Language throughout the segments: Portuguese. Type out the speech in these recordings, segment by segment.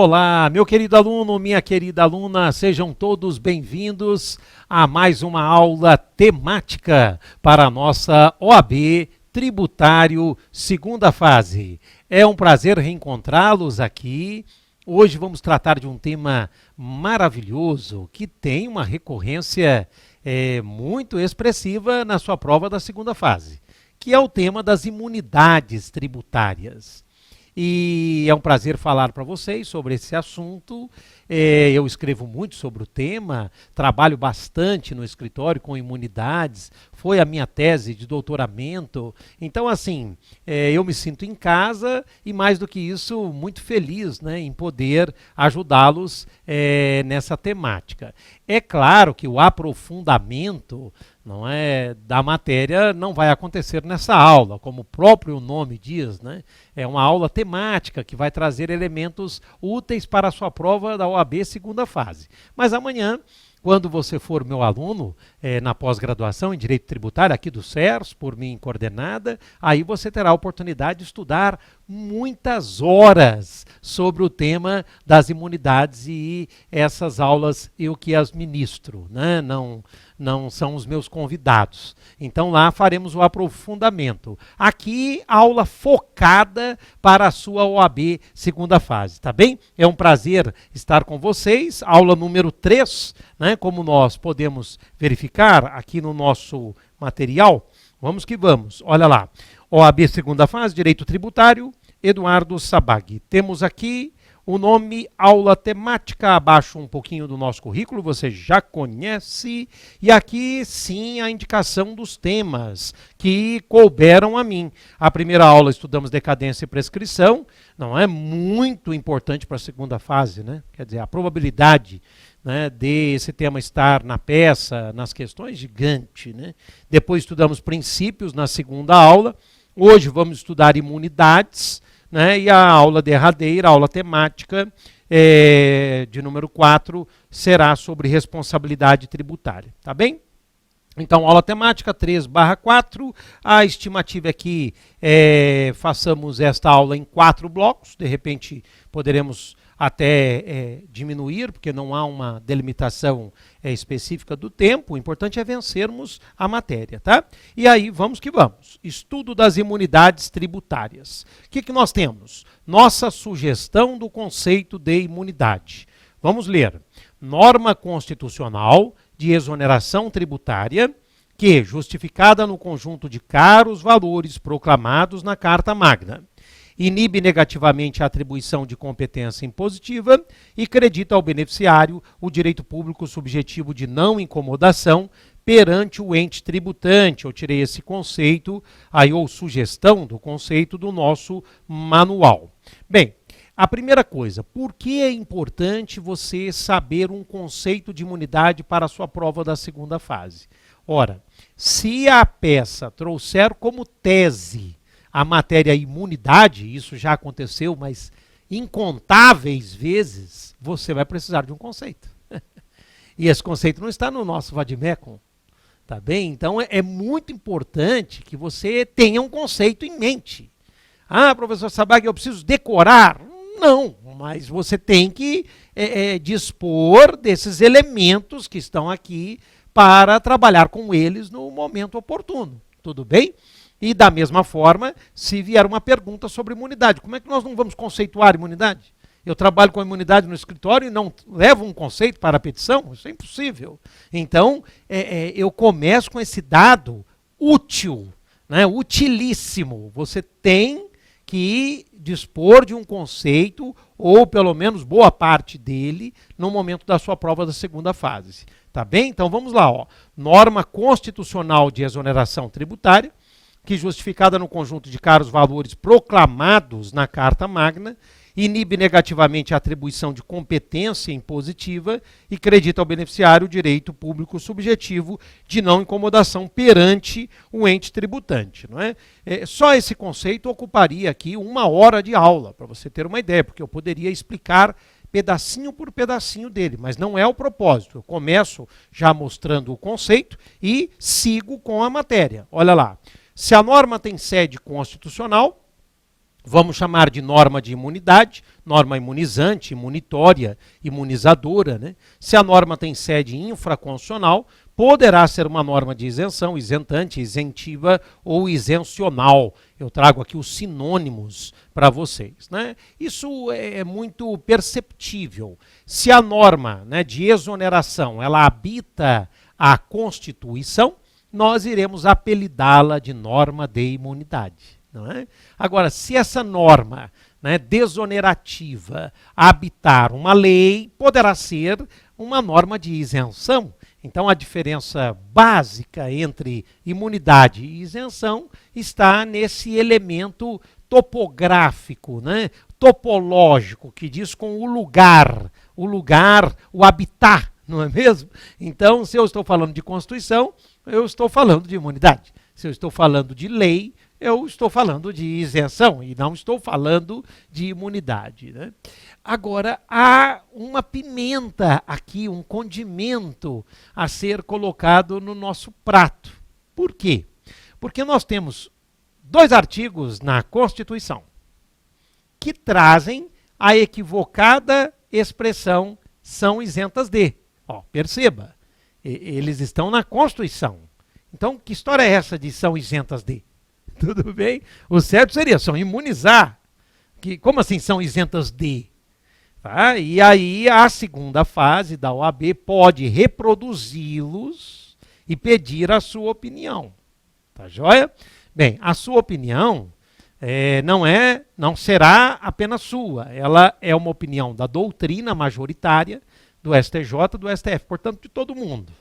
Olá, meu querido aluno, minha querida aluna, sejam todos bem-vindos a mais uma aula temática para a nossa OAB Tributário segunda fase. É um prazer reencontrá-los aqui. Hoje vamos tratar de um tema maravilhoso que tem uma recorrência muito expressiva na sua prova da segunda fase, que é o tema das imunidades tributárias. E é um prazer falar para vocês sobre esse assunto. Eu escrevo muito sobre o tema, trabalho bastante no escritório com imunidades, foi a minha tese de doutoramento. Então, assim, eu me sinto em casa e, mais do que isso, muito feliz, né, em poder ajudá-los nessa temática. É claro que o aprofundamento da matéria não vai acontecer nessa aula, como o próprio nome diz, né? É uma aula temática que vai trazer elementos úteis para a sua prova da OAB segunda fase. Mas amanhã, quando você for meu aluno na pós-graduação em Direito Tributário, aqui do CERS, por mim coordenada, aí você terá a oportunidade de estudar muitas horas sobre o tema das imunidades e essas aulas eu que as ministro, né? Não são os meus convidados. Então lá faremos o aprofundamento. Aqui, aula focada para a sua OAB segunda fase, tá bem? É um prazer estar com vocês. Aula número 3, né? Como nós podemos verificar aqui no nosso material. Vamos que vamos. Olha lá. OAB segunda fase, Direito Tributário, Eduardo Sabag. Temos aqui o nome aula temática, abaixo um pouquinho do nosso currículo, você já conhece. E aqui sim a indicação dos temas que couberam a mim. A primeira aula estudamos decadência e prescrição, não é muito importante para a segunda fase, né? Quer dizer, a probabilidade, né, de esse tema estar na peça, nas questões, gigante, né? Depois estudamos princípios na segunda aula. Hoje vamos estudar imunidades, né? E a aula derradeira, a aula temática de número 4, será sobre responsabilidade tributária, tá bem? Então, aula temática 3/4, a estimativa é que façamos esta aula em 4 blocos, de repente poderemos até diminuir, porque não há uma delimitação específica do tempo. O importante é vencermos a matéria, tá? E aí, vamos que vamos. Estudo das imunidades tributárias. O que nós temos? Nossa sugestão do conceito de imunidade. Vamos ler. Norma constitucional de exoneração tributária que, justificada no conjunto de caros valores proclamados na Carta Magna, inibe negativamente a atribuição de competência impositiva e credita ao beneficiário o direito público subjetivo de não incomodação perante o ente tributante. Eu tirei esse conceito, aí, ou sugestão do conceito do nosso manual. Bem, a primeira coisa, por que é importante você saber um conceito de imunidade para a sua prova da segunda fase? Ora, se a peça trouxer como tese a matéria imunidade, isso já aconteceu, mas incontáveis vezes, você vai precisar de um conceito. E esse conceito não está no nosso Vademecum, tá bem? Então é muito importante que você tenha um conceito em mente. Ah, professor Sabag, eu preciso decorar? Não, mas você tem que dispor desses elementos que estão aqui para trabalhar com eles no momento oportuno, tudo bem? E da mesma forma, se vier uma pergunta sobre imunidade, como é que nós não vamos conceituar imunidade? Eu trabalho com imunidade no escritório e não levo um conceito para a petição? Isso é impossível. Então, eu começo com esse dado útil, né, utilíssimo. Você tem que dispor de um conceito, ou pelo menos boa parte dele, no momento da sua prova da segunda fase. Tá bem? Então vamos lá. Ó. Norma constitucional de exoneração tributária, que, justificada no conjunto de caros valores proclamados na Carta Magna, inibe negativamente a atribuição de competência impositiva e credita ao beneficiário o direito público subjetivo de não incomodação perante o ente tributante. Não é? Só esse conceito ocuparia aqui 1 hora de aula, para você ter uma ideia, porque eu poderia explicar pedacinho por pedacinho dele, mas não é o propósito. Eu começo já mostrando o conceito e sigo com a matéria. Olha lá. Se a norma tem sede constitucional, vamos chamar de norma de imunidade, norma imunizante, imunitória, imunizadora, né? Se a norma tem sede infraconstitucional, poderá ser uma norma de isenção, isentante, isentiva ou isencional. Eu trago aqui os sinônimos para vocês, né? Isso é muito perceptível. Se a norma, né, de exoneração ela habita a Constituição, nós iremos apelidá-la de norma de imunidade. Não é? Agora, se essa norma, né, desonerativa habitar uma lei, poderá ser uma norma de isenção. Então, a diferença básica entre imunidade e isenção está nesse elemento topográfico, né, topológico, que diz com o lugar, o habitat, não é mesmo? Então, se eu estou falando de Constituição, eu estou falando de imunidade. Se eu estou falando de lei, eu estou falando de isenção e não estou falando de imunidade, né? Agora, há uma pimenta aqui, um condimento a ser colocado no nosso prato. Por quê? Porque nós temos 2 artigos na Constituição que trazem a equivocada expressão são isentas de. Ó, perceba, eles estão na Constituição. Então, que história é essa de são isentas de? Tudo bem? O certo seria são imunizar. Como assim são isentas de? Tá? E aí a segunda fase da OAB pode reproduzi-los e pedir a sua opinião. Tá joia? Bem, a sua opinião não será apenas sua. Ela é uma opinião da doutrina majoritária do STJ, do STF, portanto de todo mundo.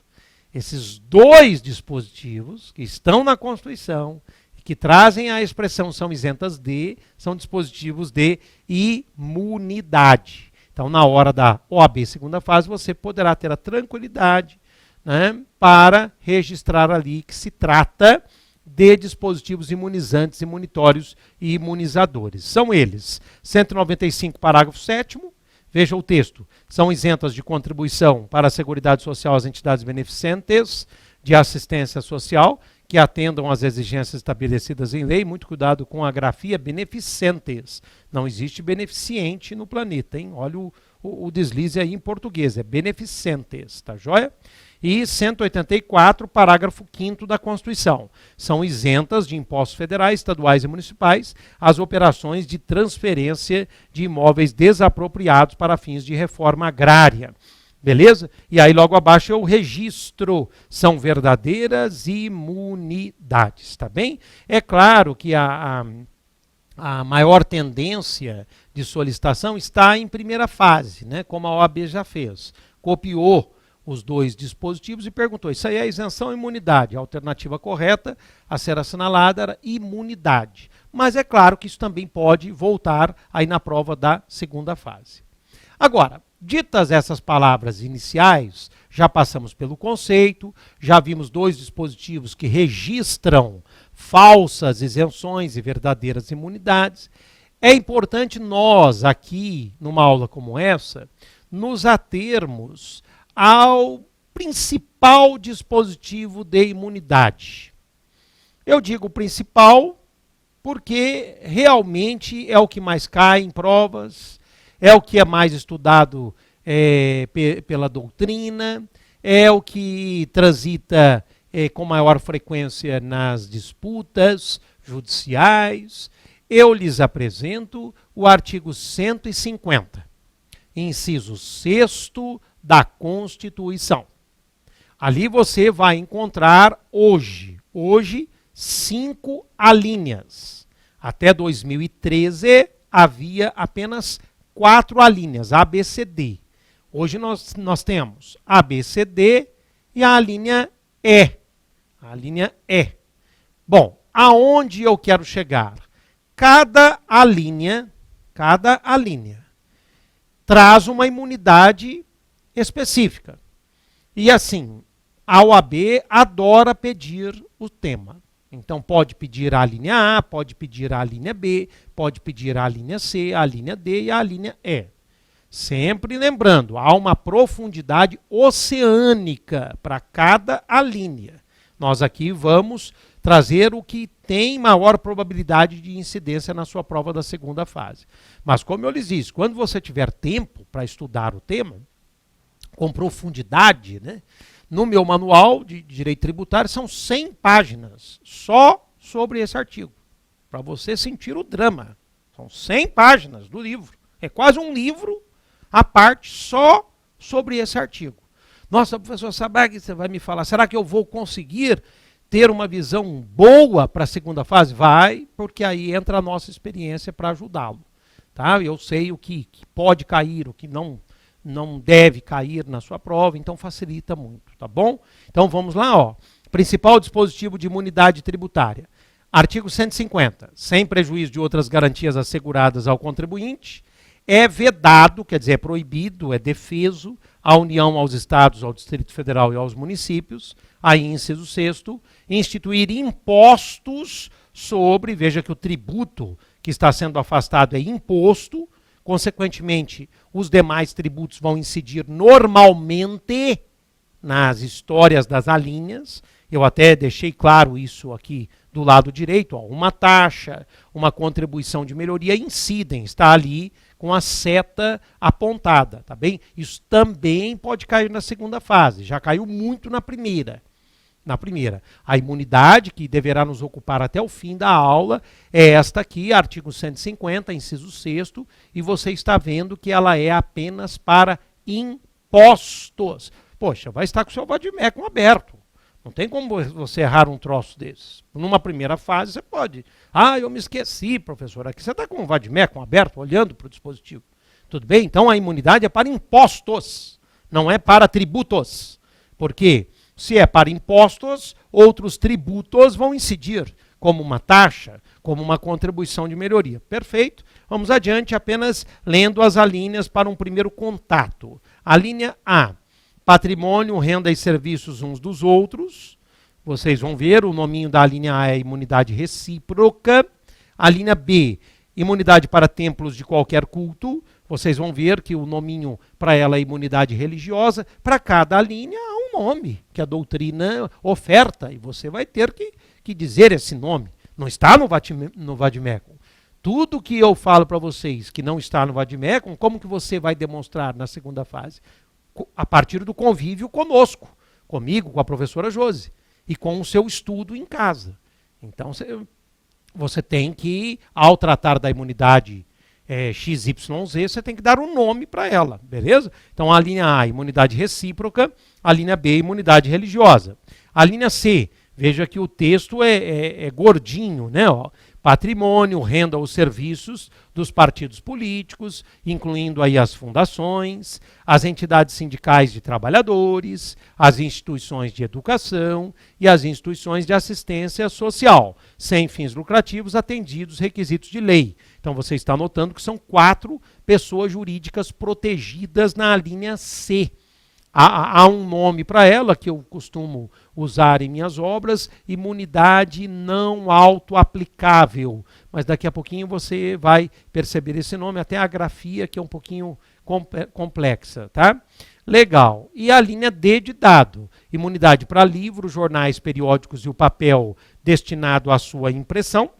Esses 2 dispositivos que estão na Constituição, que trazem a expressão são isentas de, são dispositivos de imunidade. Então, na hora da OAB segunda fase, você poderá ter a tranquilidade, né, para registrar ali que se trata de dispositivos imunizantes, imunitórios e imunizadores. São eles, 195, parágrafo 7º, veja o texto, são isentas de contribuição para a Seguridade Social às entidades beneficentes de assistência social, que atendam às exigências estabelecidas em lei. Muito cuidado com a grafia beneficentes. Não existe beneficiente no planeta, hein? Olha o deslize aí em português, é beneficentes, tá joia? E 184, parágrafo 5º da Constituição. São isentas de impostos federais, estaduais e municipais as operações de transferência de imóveis desapropriados para fins de reforma agrária. Beleza? E aí logo abaixo é o registro. São verdadeiras imunidades, tá bem? É claro que a maior tendência de solicitação está em primeira fase, né? Como a OAB já fez. Copiou os 2 dispositivos e perguntou, isso aí é isenção ou imunidade? A alternativa correta a ser assinalada era imunidade. Mas é claro que isso também pode voltar aí na prova da segunda fase. Agora, ditas essas palavras iniciais, já passamos pelo conceito, já vimos 2 dispositivos que registram falsas isenções e verdadeiras imunidades. É importante nós, aqui, numa aula como essa, nos atermos ao principal dispositivo de imunidade. Eu digo principal porque realmente é o que mais cai em provas, é o que é mais estudado pela doutrina, é o que transita com maior frequência nas disputas judiciais. Eu lhes apresento o artigo 150, inciso 6º da Constituição. Ali você vai encontrar hoje 5 alíneas. Até 2013 havia apenas 4 alíneas, A, B, C, D. Hoje nós temos A, B, C, D e a linha E. A linha E. Bom, aonde eu quero chegar? Cada alínea traz uma imunidade específica. E assim, a OAB adora pedir o tema. Então pode pedir a linha A, pode pedir a linha B, pode pedir a linha C, a linha D e a linha E. Sempre lembrando, há uma profundidade oceânica para cada alínea. Nós aqui vamos trazer o que tem maior probabilidade de incidência na sua prova da segunda fase. Mas como eu lhes disse, quando você tiver tempo para estudar o tema, com profundidade, né, no meu manual de direito tributário são 100 páginas só sobre esse artigo, para você sentir o drama. São 100 páginas do livro. É quase um livro à parte só sobre esse artigo. Nossa, professor Sabag, você vai me falar, será que eu vou conseguir ter uma visão boa para a segunda fase? Vai, porque aí entra a nossa experiência para ajudá-lo. Tá? Eu sei o que pode cair, o que não deve cair na sua prova, então facilita muito, tá bom? Então vamos lá, ó. Principal dispositivo de imunidade tributária. Artigo 150. Sem prejuízo de outras garantias asseguradas ao contribuinte, é vedado, quer dizer, é proibido, é defeso à União, aos Estados, ao Distrito Federal e aos municípios, aí inciso 6º, instituir impostos sobre, veja que o tributo que está sendo afastado é imposto, consequentemente, os demais tributos vão incidir normalmente nas histórias das alíneas. Eu até deixei claro isso aqui do lado direito. Ó, uma taxa, uma contribuição de melhoria incidem, está ali com a seta apontada, tá bem? Isso também pode cair na segunda fase, já caiu muito na primeira. A imunidade, que deverá nos ocupar até o fim da aula, é esta aqui, artigo 150, inciso 6º, e você está vendo que ela é apenas para impostos. Poxa, vai estar com o seu vademecum aberto. Não tem como você errar um troço desses. Numa primeira fase você pode. Ah, eu me esqueci, professor, aqui você está com o vademecum aberto, olhando para o dispositivo. Tudo bem? Então a imunidade é para impostos, não é para tributos. Por quê? Se é para impostos, outros tributos vão incidir, como uma taxa, como uma contribuição de melhoria. Perfeito. Vamos adiante, apenas lendo as alíneas para um primeiro contato. A linha A, patrimônio, renda e serviços uns dos outros. Vocês vão ver, o nominho da linha A é imunidade recíproca. A linha B, imunidade para templos de qualquer culto. Vocês vão ver que o nominho para ela é imunidade religiosa. Para cada linha há um nome que a doutrina oferta e você vai ter que dizer esse nome. Não está no vademecum. Tudo que eu falo para vocês que não está no vademecum, como que você vai demonstrar na segunda fase? A partir do convívio conosco, comigo, com a professora Josi, e com o seu estudo em casa. Então você tem que, ao tratar da imunidade XYZ, você tem que dar um nome para ela, beleza? Então a linha A, imunidade recíproca, a linha B, imunidade religiosa. A linha C, veja que o texto é gordinho, né? Ó, patrimônio, renda ou serviços dos partidos políticos, incluindo aí as fundações, as entidades sindicais de trabalhadores, as instituições de educação e as instituições de assistência social, sem fins lucrativos, atendidos requisitos de lei. Então você está notando que são 4 pessoas jurídicas protegidas na linha C. Há um nome para ela que eu costumo usar em minhas obras, imunidade não autoaplicável. Mas daqui a pouquinho você vai perceber esse nome, até a grafia que é um pouquinho complexa, tá? Legal. E a linha D de dado, imunidade para livros, jornais, periódicos e o papel destinado à sua impressão.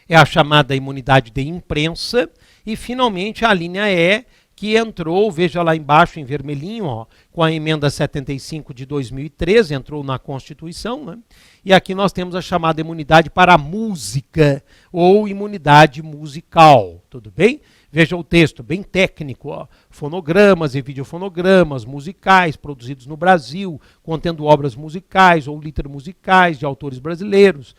É a chamada imunidade de imprensa. E finalmente a linha E, que entrou, veja lá embaixo em vermelhinho, ó, com a emenda 75 de 2013, entrou na Constituição, né? E aqui nós temos a chamada imunidade para a música, ou imunidade musical, tudo bem? Veja o texto, bem técnico, ó. Fonogramas e videofonogramas musicais produzidos no Brasil, contendo obras musicais ou literomusicais de autores brasileiros,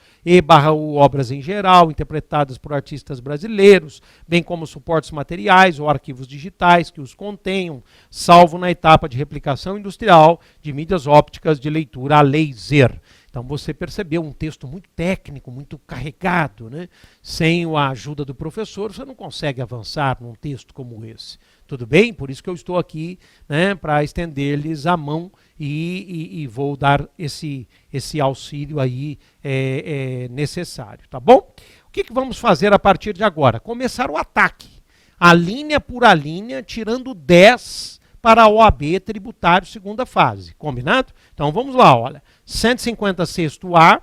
ou obras em geral, interpretadas por artistas brasileiros, bem como suportes materiais ou arquivos digitais que os contenham, salvo na etapa de replicação industrial de mídias ópticas de leitura a laser. Então você percebeu um texto muito técnico, muito carregado, né? Sem a ajuda do professor, você não consegue avançar num texto como esse. Tudo bem? Por isso que eu estou aqui, né, para estender-lhes a mão e vou dar esse auxílio aí necessário, tá bom? O que vamos fazer a partir de agora? Começar o ataque, a linha por a linha, tirando 10 para a OAB tributário segunda fase, combinado? Então vamos lá, olha. 156A,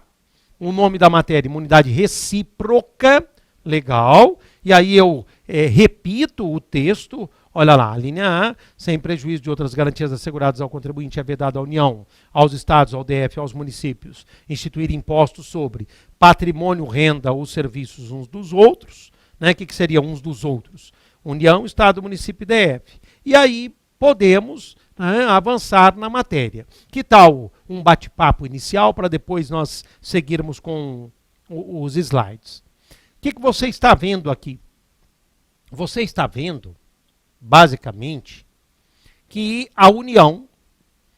o nome da matéria, imunidade recíproca, legal, e aí eu repito o texto, olha lá, a linha A, sem prejuízo de outras garantias asseguradas ao contribuinte, é vedado à União, aos Estados, ao DF, aos municípios, instituir impostos sobre patrimônio, renda ou serviços uns dos outros, né? O que seria uns dos outros? União, Estado, município e DF. E aí podemos, né, avançar na matéria. Que tal um bate-papo inicial para depois nós seguirmos com os slides? O que você está vendo aqui? Você está vendo, basicamente, que a União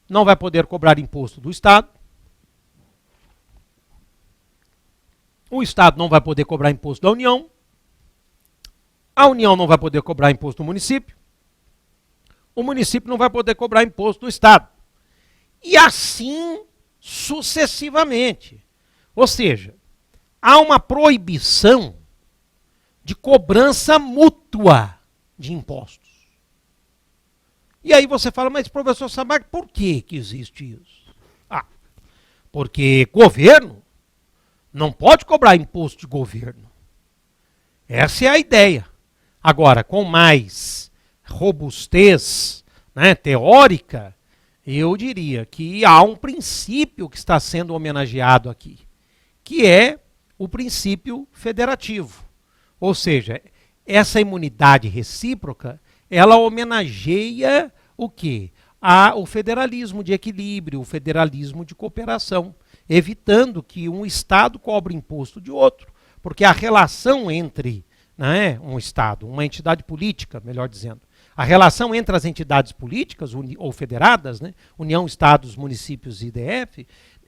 não vai poder cobrar imposto do Estado, o Estado não vai poder cobrar imposto da União, a União não vai poder cobrar imposto do município, o município não vai poder cobrar imposto do Estado. E assim sucessivamente. Ou seja, há uma proibição de cobrança mútua de impostos. E aí você fala, mas professor Samarco, por que existe isso? Porque governo não pode cobrar imposto de governo. Essa é a ideia. Agora, com mais robustez, né, teórica, eu diria que há um princípio que está sendo homenageado aqui, que é o princípio federativo. Ou seja, essa imunidade recíproca, ela homenageia o quê? O federalismo de equilíbrio, o federalismo de cooperação, evitando que um Estado cobre imposto de outro, porque a relação entre, né, um Estado, uma entidade política, melhor dizendo, a relação entre as entidades políticas ou federadas, né, União, Estados, municípios e DF,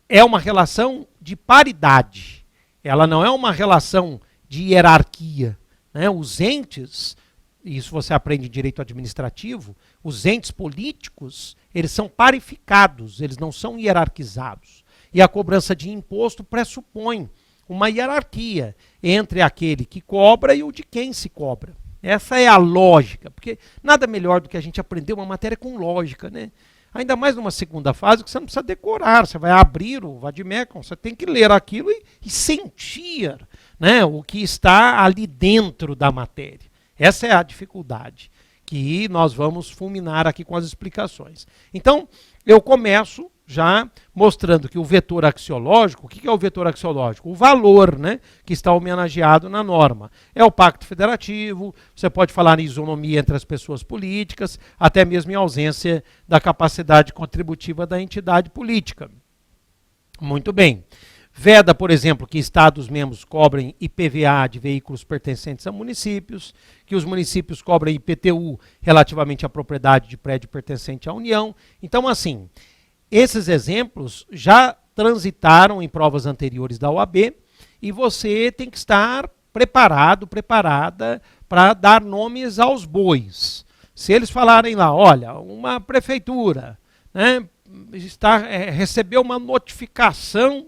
é uma relação de paridade. Ela não é uma relação de hierarquia. Né? Os entes, isso você aprende em direito administrativo, os entes políticos, eles são parificados, eles não são hierarquizados. E a cobrança de imposto pressupõe uma hierarquia entre aquele que cobra e o de quem se cobra. Essa é a lógica, porque nada melhor do que a gente aprender uma matéria com lógica, né? Ainda mais numa segunda fase que você não precisa decorar, você vai abrir o vademecum, você tem que ler aquilo e sentir, né, o que está ali dentro da matéria. Essa é a dificuldade que nós vamos fulminar aqui com as explicações. Então, eu começo já mostrando que o vetor axiológico, o que é o vetor axiológico? O valor, né, que está homenageado na norma. É o pacto federativo, você pode falar em isonomia entre as pessoas políticas, até mesmo em ausência da capacidade contributiva da entidade política. Muito bem. Veda, por exemplo, que Estados-membros cobrem IPVA de veículos pertencentes a municípios, que os municípios cobrem IPTU relativamente à propriedade de prédio pertencente à União. Então, assim, esses exemplos já transitaram em provas anteriores da OAB e você tem que estar preparado, preparada para dar nomes aos bois. Se eles falarem lá, olha, uma prefeitura, né, recebeu uma notificação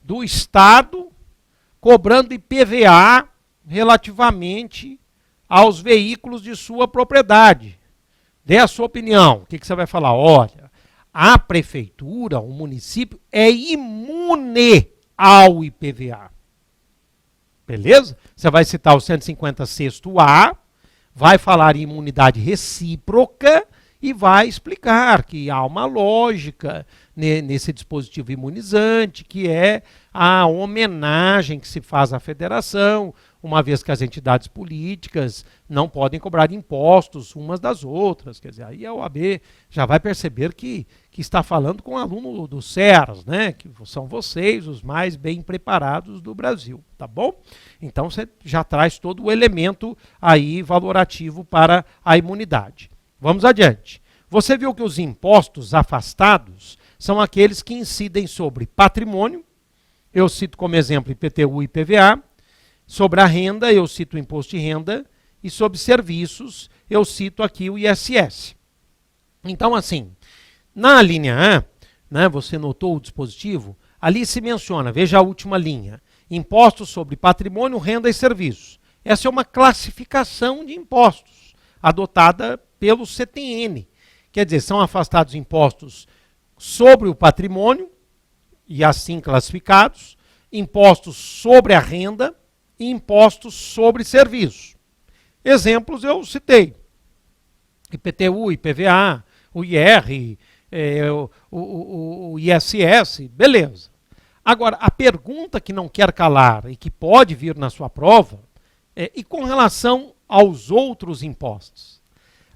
do Estado cobrando IPVA relativamente aos veículos de sua propriedade. Dê a sua opinião. O que você vai falar? Olha, a prefeitura, o município, é imune ao IPVA. Beleza? Você vai citar o 156A, vai falar em imunidade recíproca e vai explicar que há uma lógica nesse dispositivo imunizante, que é a homenagem que se faz à federação, uma vez que as entidades políticas não podem cobrar impostos umas das outras. Quer dizer, aí a OAB já vai perceber que está falando com o aluno do CERS, né? Que são vocês os mais bem preparados do Brasil, tá bom? Então você já traz todo o elemento aí valorativo para a imunidade. Vamos adiante. Você viu que os impostos afastados são aqueles que incidem sobre patrimônio, eu cito como exemplo IPTU e IPVA, sobre a renda, eu cito o imposto de renda, e sobre serviços, eu cito aqui o ISS. Então, assim, na linha A, né, você notou o dispositivo, ali se menciona, veja a última linha, impostos sobre patrimônio, renda e serviços. Essa é uma classificação de impostos, adotada pelo CTN. Quer dizer, são afastados impostos sobre o patrimônio, e assim classificados, impostos sobre a renda e impostos sobre serviços. Exemplos eu citei: IPTU, IPVA, o IR, o ISS, beleza. Agora, a pergunta que não quer calar e que pode vir na sua prova é: e com relação aos outros impostos?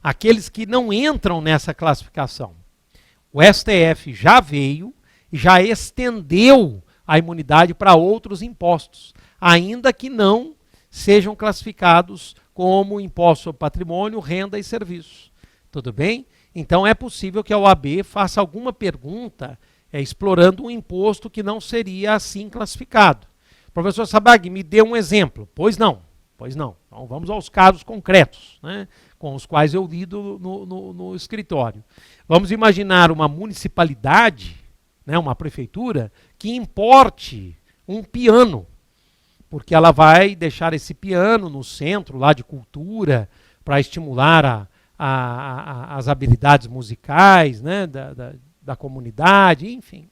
Aqueles que não entram nessa classificação. O STF já veio e já estendeu a imunidade para outros impostos, ainda que não sejam classificados como imposto sobre patrimônio, renda e serviços. Tudo bem? Então é possível que a OAB faça alguma pergunta explorando um imposto que não seria assim classificado. Professor Sabag, me dê um exemplo. Pois não. Então vamos aos casos concretos, né, com os quais eu lido no escritório. Vamos imaginar uma municipalidade, né, uma prefeitura, que importe um piano, porque ela vai deixar esse piano no centro lá de cultura para estimular as habilidades musicais, né, da comunidade, enfim.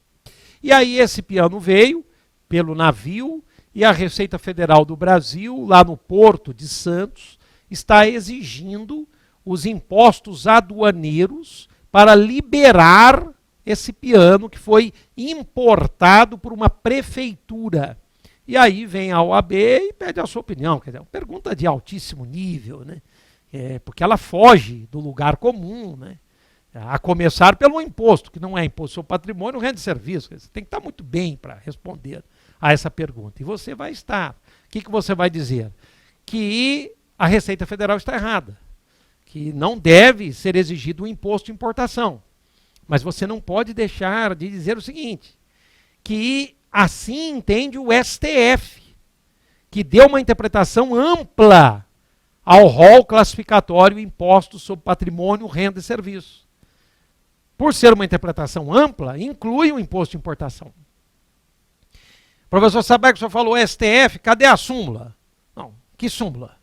E aí esse piano veio pelo navio e a Receita Federal do Brasil, lá no Porto de Santos, está exigindo os impostos aduaneiros para liberar esse piano que foi importado por uma prefeitura. E aí vem a OAB e pede a sua opinião. Quer dizer, uma pergunta de altíssimo nível, né? Porque ela foge do lugar comum, né? A começar pelo imposto, que não é imposto sobre patrimônio, renda e serviço. Você tem que estar muito bem para responder a essa pergunta. E você vai estar. O que você vai dizer? Que a Receita Federal está errada, que não deve ser exigido um imposto de importação. Mas você não pode deixar de dizer o seguinte, que assim entende o STF, que deu uma interpretação ampla ao rol classificatório impostos sobre patrimônio, renda e serviço. Por ser uma interpretação ampla, inclui o imposto de importação. Professor Saber, que o senhor falou STF, cadê a súmula? Não, que súmula?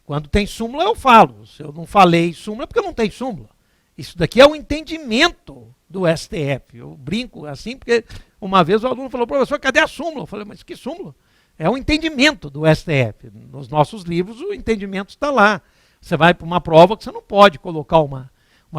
Quando tem súmula eu falo. Se eu não falei súmula é porque não tem súmula. Isso daqui é o entendimento do STF. Eu brinco assim porque uma vez o aluno falou: professor, cadê a súmula? Eu falei: mas que súmula? É o entendimento do STF. Nos nossos livros o entendimento está lá. Você vai para uma prova que você não pode colocar uma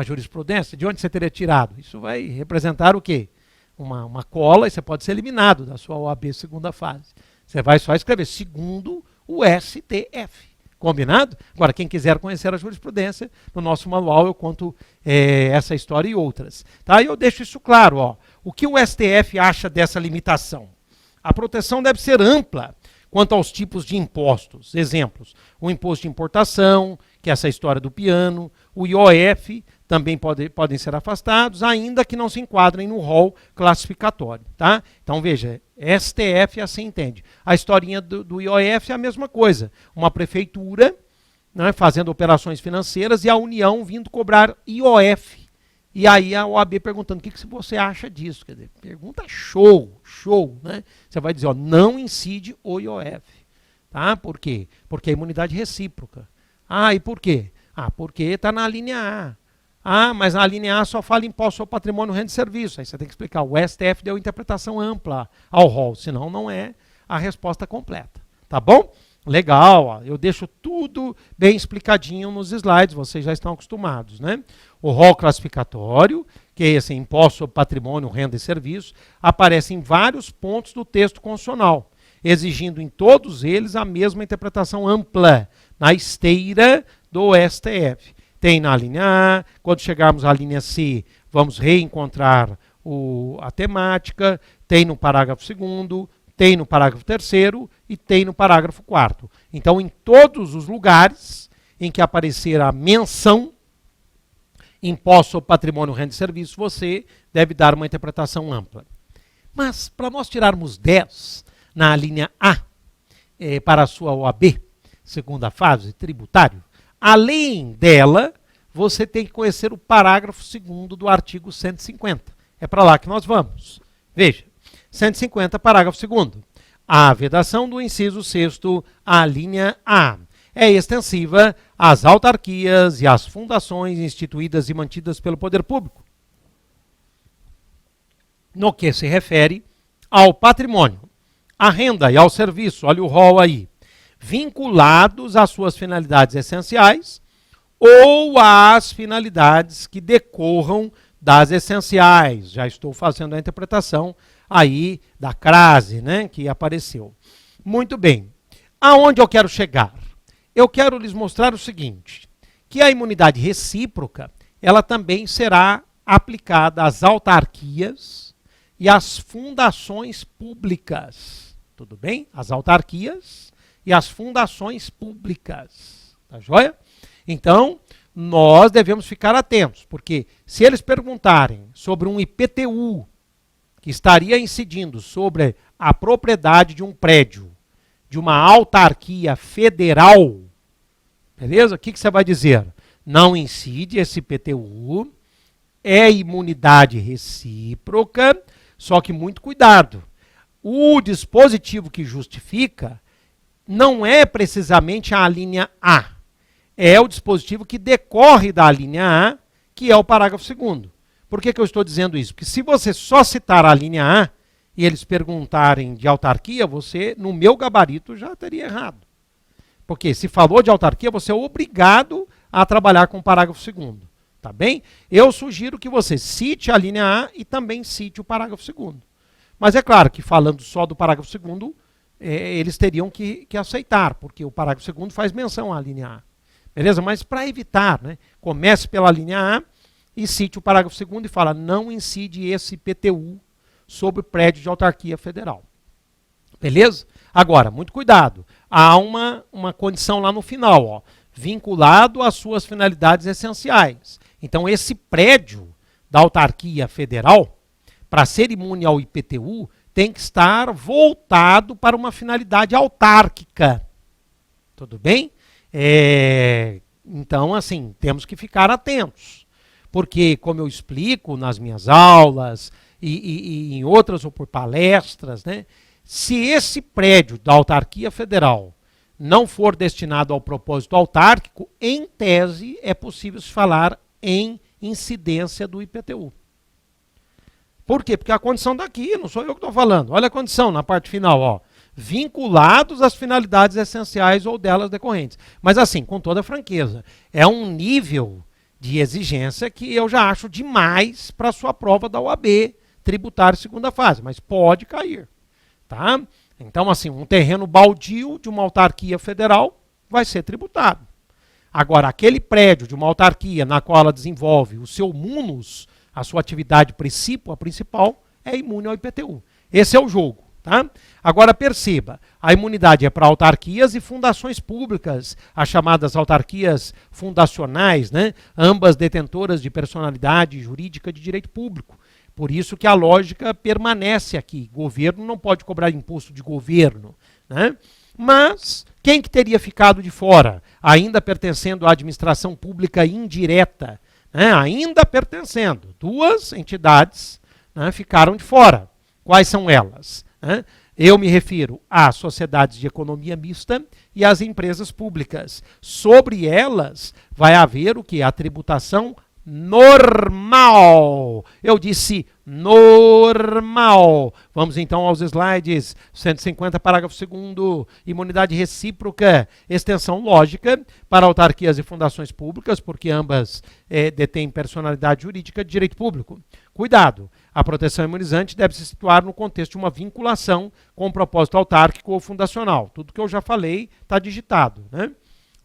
jurisprudência. De onde você teria tirado? Isso vai representar o quê? Uma cola e você pode ser eliminado da sua OAB segunda fase. Você vai só escrever segundo o STF. Combinado? Agora, quem quiser conhecer a jurisprudência, no nosso manual eu conto essa história e outras. Tá? E eu deixo isso claro. Ó. O que o STF acha dessa limitação? A proteção deve ser ampla quanto aos tipos de impostos. Exemplos: o imposto de importação, que é essa história do piano, o IOF também podem ser afastados, ainda que não se enquadrem no rol classificatório. Tá? Então veja, STF assim entende. A historinha do IOF é a mesma coisa. Uma prefeitura, né, fazendo operações financeiras e a União vindo cobrar IOF. E aí a OAB perguntando: o que você acha disso? Quer dizer, pergunta show, né? Você vai dizer: ó, não incide o IOF. Tá? Por quê? Porque é imunidade recíproca. Ah, e por quê? Ah, porque está na linha A. Ah, mas na linha A só fala imposto sobre patrimônio, renda e serviço. Aí você tem que explicar. O STF deu interpretação ampla ao rol, senão não é a resposta completa. Tá bom? Legal, ó. Eu deixo tudo bem explicadinho nos slides, vocês já estão acostumados, né? O rol classificatório, que é esse imposto sobre patrimônio, renda e serviço, aparece em vários pontos do texto constitucional, exigindo em todos eles a mesma interpretação ampla, na esteira do STF. Tem na linha A, quando chegarmos à linha C, vamos reencontrar a temática, tem no parágrafo 2º, tem no parágrafo 3º e tem no parágrafo 4º. Então, em todos os lugares em que aparecer a menção imposto sobre patrimônio, renda e serviço, você deve dar uma interpretação ampla. Mas, para nós tirarmos 10 na linha A, para a sua OAB, segunda fase, tributário, além dela, você tem que conhecer o parágrafo 2º do artigo 150. É para lá que nós vamos. Veja, 150, parágrafo 2º. A vedação do inciso 6º, a linha A, é extensiva às autarquias e às fundações instituídas e mantidas pelo poder público, no que se refere ao patrimônio, à renda e ao serviço, olha o rol aí, vinculados às suas finalidades essenciais ou às finalidades que decorram das essenciais. Já estou fazendo a interpretação aí da crase, né, que apareceu. Muito bem. Aonde eu quero chegar? Eu quero lhes mostrar o seguinte, que a imunidade recíproca, ela também será aplicada às autarquias e às fundações públicas. Tudo bem? As autarquias e as fundações públicas. Tá joia? Então, nós devemos ficar atentos, porque se eles perguntarem sobre um IPTU que estaria incidindo sobre a propriedade de um prédio, de uma autarquia federal, beleza? O que você vai dizer? Não incide esse IPTU, é imunidade recíproca, só que muito cuidado. O dispositivo que justifica não é precisamente a linha A, é o dispositivo que decorre da linha A, que é o parágrafo 2º. Por que eu estou dizendo isso? Porque se você só citar a linha A e eles perguntarem de autarquia, você, no meu gabarito, já teria errado. Porque se falou de autarquia, você é obrigado a trabalhar com o parágrafo 2º. Tá bem? Eu sugiro que você cite a linha A e também cite o parágrafo 2º. Mas é claro que falando só do parágrafo 2º, eles teriam que aceitar, porque o parágrafo 2º faz menção à linha A. Beleza? Mas para evitar, né, comece pela linha A e cite o parágrafo 2º e fala, não incide esse IPTU sobre prédio de autarquia federal. Beleza? Agora, muito cuidado. Há uma condição lá no final, ó, vinculado às suas finalidades essenciais. Então, esse prédio da autarquia federal, para ser imune ao IPTU, tem que estar voltado para uma finalidade autárquica. Tudo bem? Então, assim, temos que ficar atentos. Porque, como eu explico nas minhas aulas e em outras ou por palestras, né, se esse prédio da autarquia federal não for destinado ao propósito autárquico, em tese é possível se falar em incidência do IPTU. Por quê? Porque a condição daqui, não sou eu que estou falando. Olha a condição na parte final, ó. Vinculados às finalidades essenciais ou delas decorrentes. Mas assim, com toda franqueza, é um nível de exigência que eu já acho demais para a sua prova da OAB tributária segunda fase, mas pode cair. Tá? Então, assim, um terreno baldio de uma autarquia federal vai ser tributado. Agora, aquele prédio de uma autarquia na qual ela desenvolve o seu munus, a sua atividade principal, é imune ao IPTU. Esse é o jogo. Tá? Agora, perceba, a imunidade é para autarquias e fundações públicas, as chamadas autarquias fundacionais, né? Ambas detentoras de personalidade jurídica de direito público. Por isso que a lógica permanece aqui. Governo não pode cobrar imposto de governo, né? Mas quem que teria ficado de fora, ainda pertencendo à administração pública indireta, né? Ainda pertencendo, duas entidades, né, ficaram de fora. Quais são elas? Né? Eu me refiro às sociedades de economia mista e às empresas públicas. Sobre elas vai haver o que? A tributação normal. Eu disse normal. Vamos então aos slides. 150, parágrafo 2º, imunidade recíproca, extensão lógica para autarquias e fundações públicas, porque ambas detêm personalidade jurídica de direito público. Cuidado, a proteção imunizante deve se situar no contexto de uma vinculação com um propósito autárquico ou fundacional. Tudo que eu já falei está digitado, né?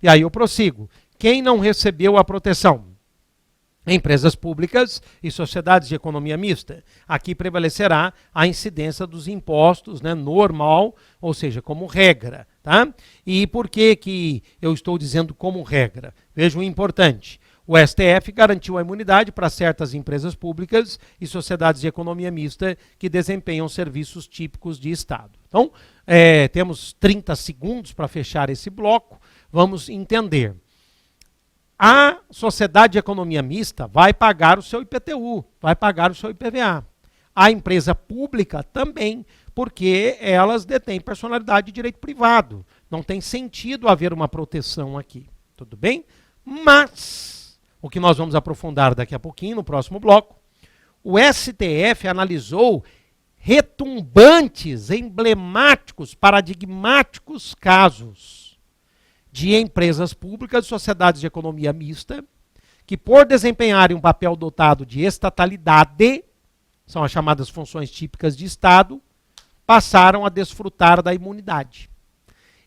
E aí eu prossigo. Quem não recebeu a proteção? Empresas públicas e sociedades de economia mista. Aqui prevalecerá a incidência dos impostos, né, normal, ou seja, como regra. Tá? E por que eu estou dizendo como regra? Veja o importante. O STF garantiu a imunidade para certas empresas públicas e sociedades de economia mista que desempenham serviços típicos de Estado. Então, temos 30 segundos para fechar esse bloco. Vamos entender. A sociedade de economia mista vai pagar o seu IPTU, vai pagar o seu IPVA. A empresa pública também, porque elas detêm personalidade de direito privado. Não tem sentido haver uma proteção aqui. Tudo bem? Mas, o que nós vamos aprofundar daqui a pouquinho, no próximo bloco, o STF analisou retumbantes, emblemáticos, paradigmáticos casos de empresas públicas e sociedades de economia mista que, por desempenharem um papel dotado de estatalidade, são as chamadas funções típicas de Estado, passaram a desfrutar da imunidade.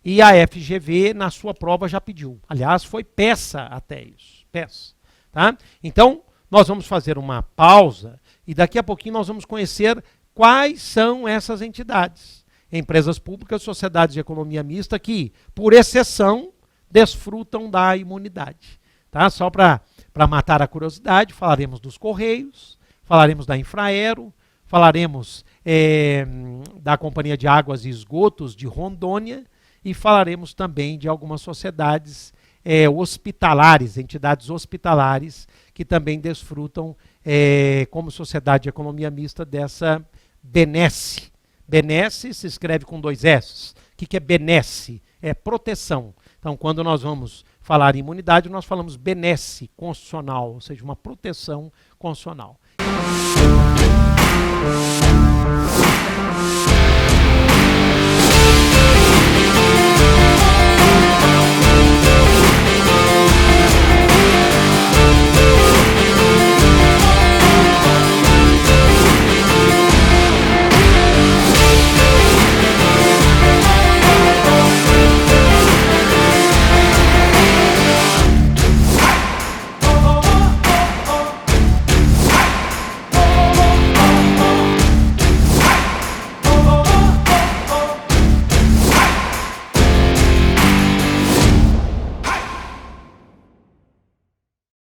E a FGV, na sua prova, já pediu. Aliás, foi peça até isso. Peça. Tá? Então, nós vamos fazer uma pausa e daqui a pouquinho nós vamos conhecer quais são essas entidades. Empresas públicas, sociedades de economia mista que, por exceção, desfrutam da imunidade. Tá? Só para matar a curiosidade, falaremos dos Correios, falaremos da Infraero, falaremos da Companhia de Águas e Esgotos de Rondônia e falaremos também de algumas sociedades hospitalares, entidades hospitalares que também desfrutam como sociedade de economia mista dessa benesse. Benesse se escreve com 2 S. O que é benesse? É proteção. Então, quando nós vamos falar em imunidade, nós falamos benesse constitucional, ou seja, uma proteção constitucional.